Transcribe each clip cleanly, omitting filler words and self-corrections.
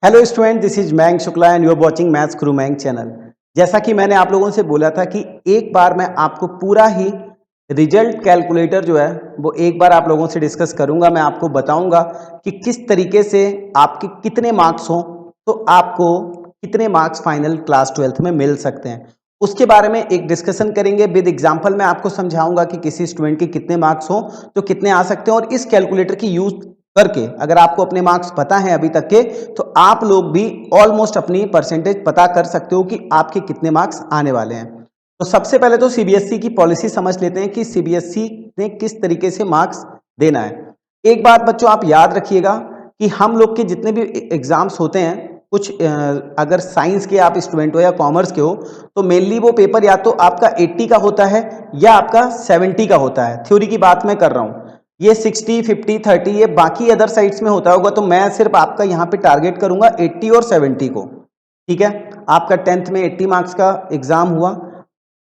Hello student, this is Mayank Shukla and you are watching Maths Guru Mayank channel. जैसा कि मैंने आप लोगों से बोला था कि एक बार मैं आपको पूरा ही रिजल्ट कैलकुलेटर जो है वो एक बार आप लोगों से डिस्कस करूंगा। मैं आपको बताऊंगा कि किस तरीके से आपके कितने मार्क्स हो तो आपको कितने मार्क्स फाइनल क्लास 12th में मिल सकते हैं। उसके बारे में एक डिस्कशन करेंगे विद एग्जांपल। मैं आपको समझाऊंगा कि किसी स्टूडेंट के कितने मार्क्स हो तो कितने आ सकते हैं, और इस कैलकुलेटर की यूज करके अगर आपको अपने मार्क्स पता है अभी तक के तो आप लोग भी ऑलमोस्ट अपनी परसेंटेज पता कर सकते हो कि आपके कितने मार्क्स आने वाले हैं। तो सबसे पहले तो सीबीएसई की पॉलिसी समझ लेते हैं कि सीबीएसई ने किस तरीके से मार्क्स देना है। एक बात बच्चों आप याद रखिएगा कि हम लोग के जितने भी एग्जाम्स होते हैं, कुछ अगर साइंस के आप स्टूडेंट हो या कॉमर्स के हो तो मेनली वो पेपर या तो आपका 80 का होता है या आपका 70 का होता है। थ्योरी की बात मैं कर रहा हूं। ये 60, 50, 30 ये बाकी अदर साइड्स में होता होगा, तो मैं सिर्फ आपका यहाँ पे टारगेट करूंगा 80 और 70 को। ठीक है, आपका 10th में 80 मार्क्स का एग्जाम हुआ।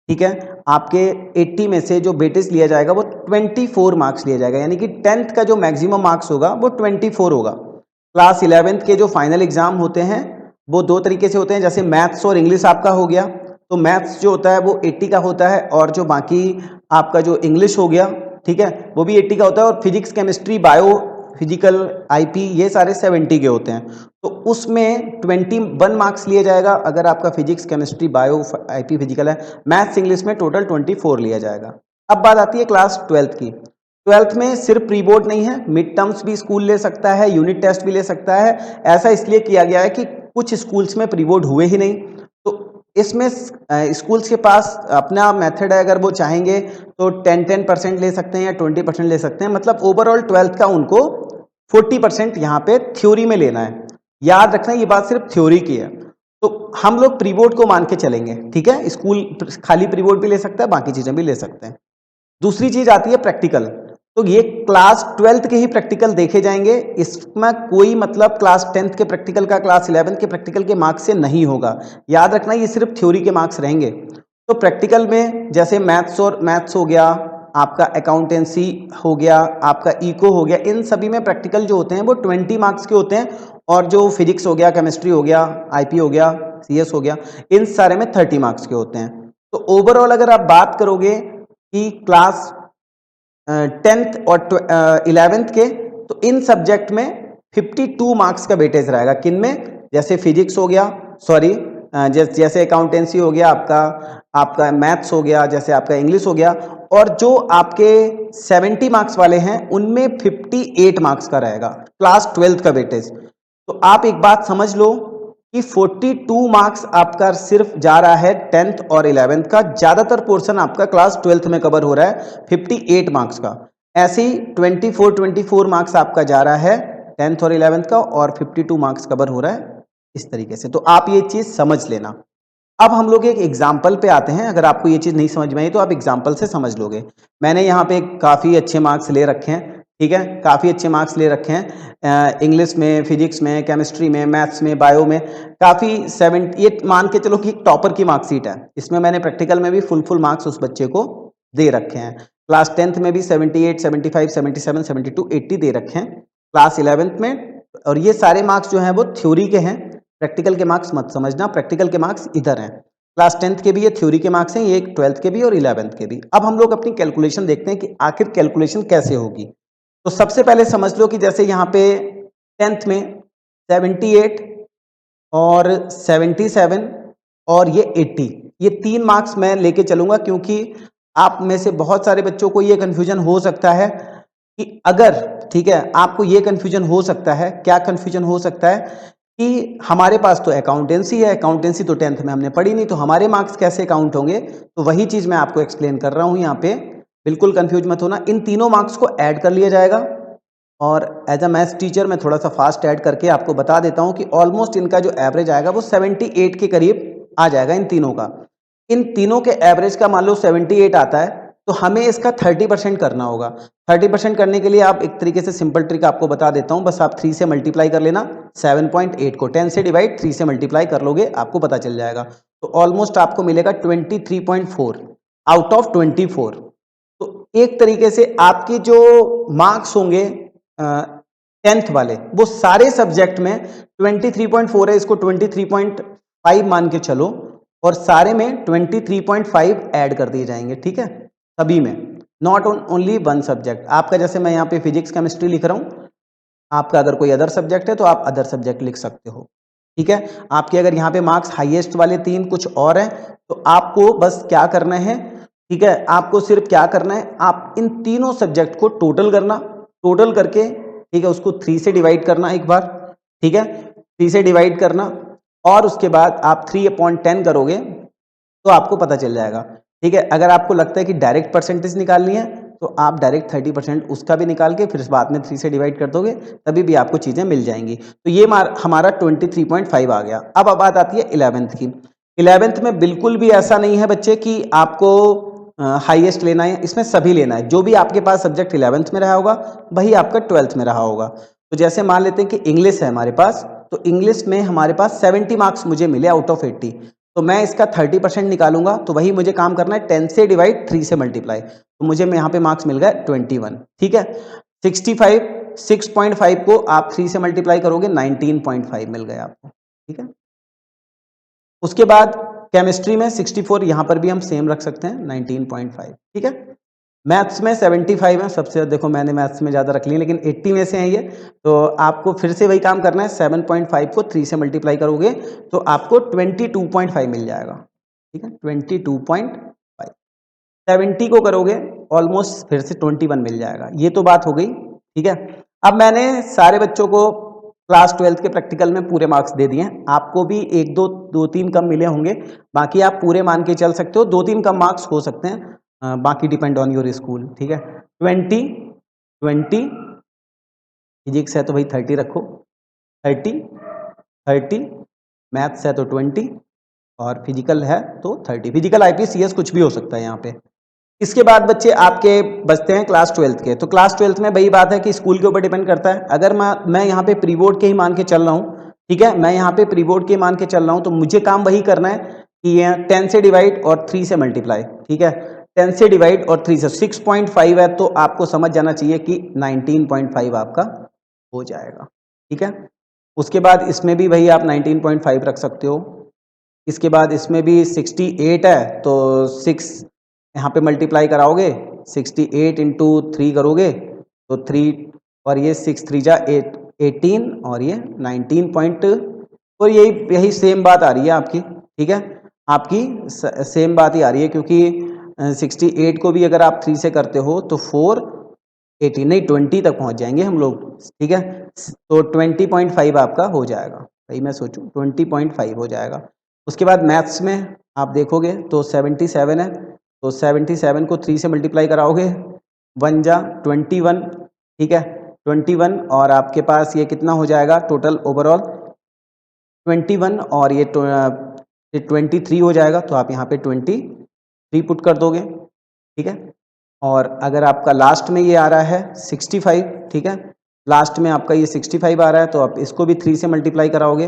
ठीक है, आपके 80 में से जो वेटेज लिया जाएगा वो 24 मार्क्स लिया जाएगा, यानी कि 10th का जो मैक्सिमम मार्क्स होगा वो 24 होगा। क्लास 11th के जो फाइनल एग्जाम होते हैं वो दो तरीके से होते हैं, जैसे मैथ्स और इंग्लिश आपका हो गया तो मैथ्स जो होता है वो 80 का होता है, और जो बाकी आपका जो इंग्लिश हो गया, ठीक है, वो भी 80 का होता है, और physics chemistry bio physical IP ये सारे 70 के होते हैं। तो उसमें 21 मार्क्स लिए जाएगा अगर आपका physics chemistry bio IP physical है। मैथ्स इंग्लिश में टोटल 24 लिया जाएगा। अब बात आती है क्लास 12th की। 12th में सिर्फ प्री बोर्ड नहीं है, मिड टर्म्स भी स्कूल ले सकता है, यूनिट टेस्ट भी ले सकता है। ऐसा इसलिए किया गया है कि कुछ स्कूल्स में प्री बोर्ड हुए ही नहीं, तो इसमें स्कूल्स के पास अपना मेथड है। अगर वो चाहेंगे तो 10% ले सकते हैं या 20% ले सकते हैं। मतलब ओवरऑल 12th का उनको 40% यहाँ पे थ्योरी में लेना है। याद रखना ये बात सिर्फ थ्योरी की है। तो हम लोग प्री बोर्ड को मान के चलेंगे। ठीक है, स्कूल खाली प्री बोर्ड भी ले सकता है, बाकी चीजें भी ले सकते हैं। दूसरी चीज आती है प्रैक्टिकल। तो ये क्लास 12th के ही प्रैक्टिकल देखे जाएंगे। इसमें कोई मतलब क्लास 10th के प्रैक्टिकल का क्लास 11th के प्रैक्टिकल के मार्क्स से नहीं होगा। याद रखना ये सिर्फ थ्योरी के मार्क्स रहेंगे। तो प्रैक्टिकल में जैसे मैथ्स हो गया, आपका अकाउंटेंसी हो गया, आपका इको हो गया, इन सभी में प्रैक्टिकल जो होते हैं वो 20 मार्क्स के होते हैं। और जो फिजिक्स हो गया, केमिस्ट्री हो गया, आईपी हो गया, सीएस हो गया, इन सारे में 30 मार्क्स के होते हैं। तो ओवरऑल अगर आप बात करोगे कि क्लास 10th और 11th के, तो इन सब्जेक्ट में 52 मार्क्स का वेटेज रहेगा। किन में? जैसे फिजिक्स हो गया, सॉरी, जैसे अकाउंटेंसी हो गया, आपका आपका मैथ्स हो गया, जैसे आपका इंग्लिश हो गया, और जो आपके 70 मार्क्स वाले हैं उनमें 58 मार्क्स का रहेगा क्लास 12th का वेटेज। तो आप एक बात समझ लो कि 42 मार्क्स आपका सिर्फ जा रहा है 10th और 11th का, ज्यादातर पोर्शन आपका क्लास 12th में कवर हो रहा है 58 मार्क्स का। ऐसे ही 24 मार्क्स आपका जा रहा है 10th और 11th का, और 52 मार्क्स कवर हो रहा है इस तरीके से। तो आप ये चीज समझ लेना। अब हम लोग एक एग्जाम्पल पे आते हैं। अगर आपको ये चीज नहीं समझ में आई तो आप एग्जाम्पल से समझ लोगे। मैंने यहाँ पे काफी अच्छे मार्क्स ले रखे हैं। ठीक है, काफी अच्छे मार्क्स ले रखे हैं इंग्लिश में, फिजिक्स में, केमिस्ट्री में, मैथ्स में, बायो में। काफी 70, ये मान के चलो कि टॉपर की मार्कशीट है। इसमें मैंने प्रैक्टिकल में भी फुल मार्क्स उस बच्चे को दे रखे हैं। क्लास 10th में भी 78, 75, 77, 72, 80 दे रखे हैं क्लास 11th में। और ये सारे मार्क्स जो हैं वो थ्योरी के हैं, प्रैक्टिकल के मार्क्स मत समझना। प्रैक्टिकल के मार्क्स इधर हैं। क्लास 10th के भी ये थ्योरी के मार्क्स हैं, ये 12th के भी और 11th के भी। अब हम लोग अपनी कैलकुलेशन देखते हैं कि आखिर कैलकुलेशन कैसे होगी। तो सबसे पहले समझ लो कि जैसे यहाँ पे 10th में 78 और 77 और ये 80, ये 3 मार्क्स मैं लेके चलूंगा, क्योंकि आप में से बहुत सारे बच्चों को ये कंफ्यूजन हो सकता है कि अगर, ठीक है, आपको ये कंफ्यूजन हो सकता है, क्या कंफ्यूजन हो सकता है कि हमारे पास तो अकाउंटेंसी है, अकाउंटेंसी तो 10th में हमने पढ़ी नहीं, तो हमारे मार्क्स कैसे काउंट होंगे। तो वही चीज मैं आपको एक्सप्लेन कर रहा हूं यहाँ पे। बिल्कुल कंफ्यूज मत होना। इन तीनों मार्क्स को ऐड कर लिया जाएगा, और एज अ मैथ्स टीचर मैं थोड़ा सा फास्ट ऐड करके आपको बता देता हूं कि ऑलमोस्ट इनका जो एवरेज आएगा वो 78 के करीब आ जाएगा इन तीनों का। इन तीनों के एवरेज का मान लो 78 आता है, तो हमें इसका 30% करना होगा। 30% करने के लिए आप एक तरीके से सिंपल ट्रिक आपको बता देता हूं, बस आप 3 से मल्टीप्लाई कर लेना। 7.8 को 10 से डिवाइड 3 से मल्टीप्लाई कर लोगे, आपको पता चल जाएगा। तो ऑलमोस्ट आपको मिलेगा 23.4 आउट ऑफ 24। तो एक तरीके से आपके जो मार्क्स होंगे 10th वाले, वो सारे सब्जेक्ट में 23.4 है, इसको 23.5 मान के चलो, और सारे में 23.5 ऐड कर दिए जाएंगे, ठीक है, सभी में, नॉट ओनली वन सब्जेक्ट। आपका जैसे मैं यहाँ पे फिजिक्स केमिस्ट्री लिख रहा हूँ, आपका अगर कोई अदर सब्जेक्ट है तो आप अदर सब्जेक्ट लिख सकते हो, ठीक है। आपके अगर यहाँ पे मार्क्स हाईएस्ट वाले 3 कुछ और हैं तो आपको बस क्या करना है, ठीक है, आपको सिर्फ क्या करना है, आप इन तीनों सब्जेक्ट को टोटल करना, टोटल करके, ठीक है, उसको 3 से डिवाइड करना एक बार, ठीक है, 3 से डिवाइड करना, और उसके बाद आप 3/10 करोगे तो आपको पता चल जाएगा, ठीक है। अगर आपको लगता है कि डायरेक्ट परसेंटेज निकालनी है तो आप डायरेक्ट 30% उसका भी निकाल के फिर बाद में 3 से डिवाइड कर दोगे, तभी भी आपको चीज़ें मिल जाएंगी। तो ये हमारा 23.5 आ गया। अब बात आती है 11th की। 11th में बिल्कुल भी ऐसा नहीं है बच्चे कि आपको हाईएस्ट लेना है, इसमें सभी लेना है, जो भी आपके पास सब्जेक्ट 11th में रहा होगा वही आपका 12th में रहा होगा। तो जैसे मान लेते हैं कि इंग्लिश है हमारे पास, तो इंग्लिश में हमारे पास 70 मार्क्स मुझे मिले आउट ऑफ 80, तो मैं इसका 30% निकालूंगा, तो वही मुझे काम करना है 10 से डिवाइड 3 से मल्टीप्लाई, तो मुझे यहाँ पे मार्क्स मिल गए 21, ठीक है। 6.5 को आप 3 से मल्टीप्लाई करोगे 19.5 मिल गए आपको, ठीक है। उसके बाद केमिस्ट्री में 64, यहाँ पर भी हम सेम रख सकते हैं 19.5, ठीक है। मैथ्स में 75 है, सबसे देखो मैंने मैथ्स में ज़्यादा रख ली, लेकिन 80 में से है ये, तो आपको फिर से वही काम करना है, 7.5 को 3 से मल्टीप्लाई करोगे तो आपको 22.5 मिल जाएगा, ठीक है, 22.5। 70 को करोगे ऑलमोस्ट फिर से 21 मिल जाएगा। ये तो बात हो गई, ठीक है। अब मैंने सारे बच्चों को क्लास 12th के प्रैक्टिकल में पूरे मार्क्स दे दिए हैं, आपको भी 1-2-3 कम मिले होंगे, बाकी आप पूरे मान के चल सकते हो, 2-3 कम मार्क्स हो सकते हैं, बाकी डिपेंड ऑन योर स्कूल, ठीक है। 20 फिजिक्स है तो भाई 30 रखो, 30 मैथ्स है तो 20, और फिजिकल है तो 30, फिजिकल IPCS कुछ भी हो सकता है यहाँ पे। इसके बाद बच्चे आपके बचते हैं क्लास 12th के। तो क्लास 12th में वही बात है कि स्कूल के ऊपर डिपेंड करता है। अगर मैं यहाँ पे प्री बोर्ड के ही मान के चल रहा हूँ, ठीक है, मैं यहाँ पे प्री बोर्ड के मान के चल रहा हूँ, तो मुझे काम वही करना है कि ये 10 से डिवाइड और 3 से मल्टीप्लाई, ठीक है, 10 से डिवाइड और 3 से 6.5 है, तो आपको समझ जाना चाहिए कि 19.5 आपका हो जाएगा, ठीक है। उसके बाद इसमें भी वही आप 19.5 रख सकते हो। इसके बाद इसमें भी 68 है, तो 6 यहाँ पे मल्टीप्लाई कराओगे, 68 इंटू 3 करोगे तो 3, और ये 6 3 जा 8 18, और ये 19 पॉइंट, और यही सेम बात आ रही है आपकी, ठीक है, आपकी सेम बात ही आ रही है, क्योंकि 68 को भी अगर आप 3 से करते हो तो 4 18 नहीं 20 तक पहुंच जाएंगे हम लोग, ठीक है। तो 20.5 आपका हो जाएगा, भाई मैं सोचूं 20.5 हो जाएगा। उसके बाद मैथ्स में आप देखोगे तो 77 है, तो 77 को 3 से मल्टीप्लाई कराओगे, 1 जा 21, ठीक है, 21, और आपके पास ये कितना हो जाएगा टोटल ओवरऑल 21, और ये 23 हो जाएगा, तो आप यहाँ पे 23 पुट कर दोगे, ठीक है। और अगर आपका लास्ट में ये आ रहा है 65, ठीक है, लास्ट में आपका ये 65 आ रहा है, तो आप इसको भी 3 से मल्टीप्लाई कराओगे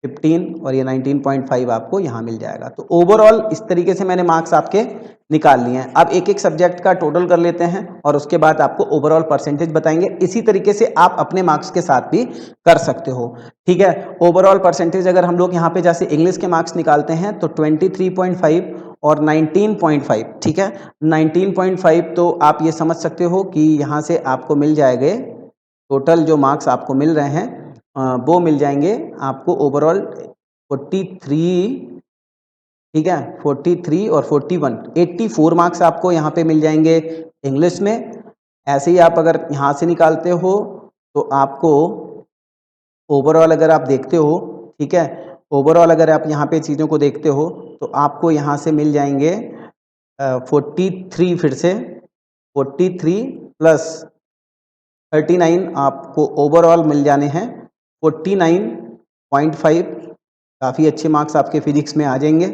15, और ये 19.5 आपको यहाँ मिल जाएगा। तो ओवरऑल इस तरीके से मैंने मार्क्स आपके निकाल लिए हैं। अब एक एक सब्जेक्ट का टोटल कर लेते हैं और उसके बाद आपको ओवरऑल परसेंटेज बताएंगे। इसी तरीके से आप अपने मार्क्स के साथ भी कर सकते हो, ठीक है। ओवरऑल परसेंटेज अगर हम लोग यहाँ पे जैसे इंग्लिश के मार्क्स निकालते हैं तो 23.5 और 19.5, ठीक है, 19.5, तो आप ये समझ सकते हो कि यहाँ से आपको मिल जाएंगे टोटल जो मार्क्स आपको मिल रहे हैं, वो मिल जाएंगे आपको ओवरऑल 43, ठीक है, 43 और 41, 84 मार्क्स आपको यहाँ पे मिल जाएंगे इंग्लिश में। ऐसे ही आप अगर यहाँ से निकालते हो तो आपको ओवरऑल अगर आप देखते हो, ठीक है, ओवरऑल अगर आप यहाँ पे चीज़ों को देखते हो तो आपको यहाँ से मिल जाएंगे 43, फिर से 43 प्लस 39 आपको ओवरऑल मिल जाने हैं 49.5, काफ़ी अच्छे मार्क्स आपके फिजिक्स में आ जाएंगे,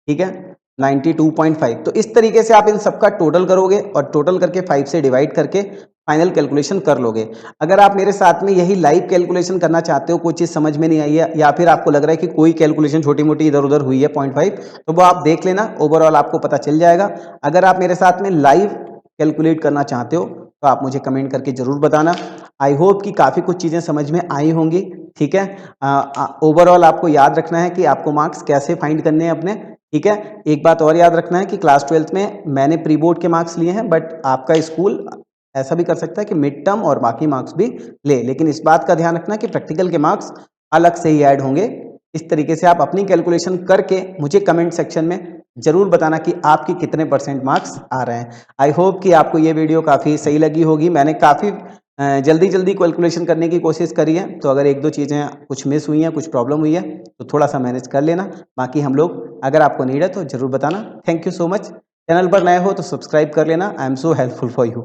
ठीक है, 92.5। तो इस तरीके से आप इन सबका टोटल करोगे और टोटल करके 5 से डिवाइड करके फाइनल कैलकुलेशन कर लोगे। अगर आप मेरे साथ में यही लाइव कैलकुलेशन करना चाहते हो, कोई चीज़ समझ में नहीं आई है या फिर आपको लग रहा है कि कोई कैलकुलेशन छोटी मोटी इधर उधर हुई है 0.5, तो वो आप देख लेना, ओवरऑल आपको पता चल जाएगा। अगर आप मेरे साथ में लाइव कैलकुलेट करना चाहते हो तो आप मुझे कमेंट करके ज़रूर बताना। आई होप कि काफ़ी कुछ चीज़ें समझ में आई होंगी, ठीक है। ओवरऑल आपको याद रखना है कि आपको मार्क्स कैसे फाइंड करने हैं अपने, ठीक है। एक बात और याद रखना है कि क्लास 12th में मैंने प्री बोर्ड के मार्क्स लिए हैं, बट आपका स्कूल ऐसा भी कर सकता है कि मिड टर्म और बाकी मार्क्स भी ले, लेकिन इस बात का ध्यान रखना कि प्रैक्टिकल के मार्क्स अलग से ही ऐड होंगे। इस तरीके से आप अपनी कैलकुलेशन करके मुझे कमेंट सेक्शन में ज़रूर बताना कि आपकी कितने परसेंट मार्क्स आ रहे हैं। आई होप कि आपको ये वीडियो काफ़ी सही लगी होगी। मैंने काफ़ी जल्दी जल्दी कैलकुलेशन करने की कोशिश करी है, तो अगर एक दो चीज़ें कुछ मिस हुई हैं, कुछ प्रॉब्लम हुई है, तो थोड़ा सा मैनेज कर लेना। बाकी हम लोग, अगर आपको नीड है तो ज़रूर बताना। Thank you so much. Channel पर नए हो तो सब्सक्राइब कर लेना। I am so helpful for you.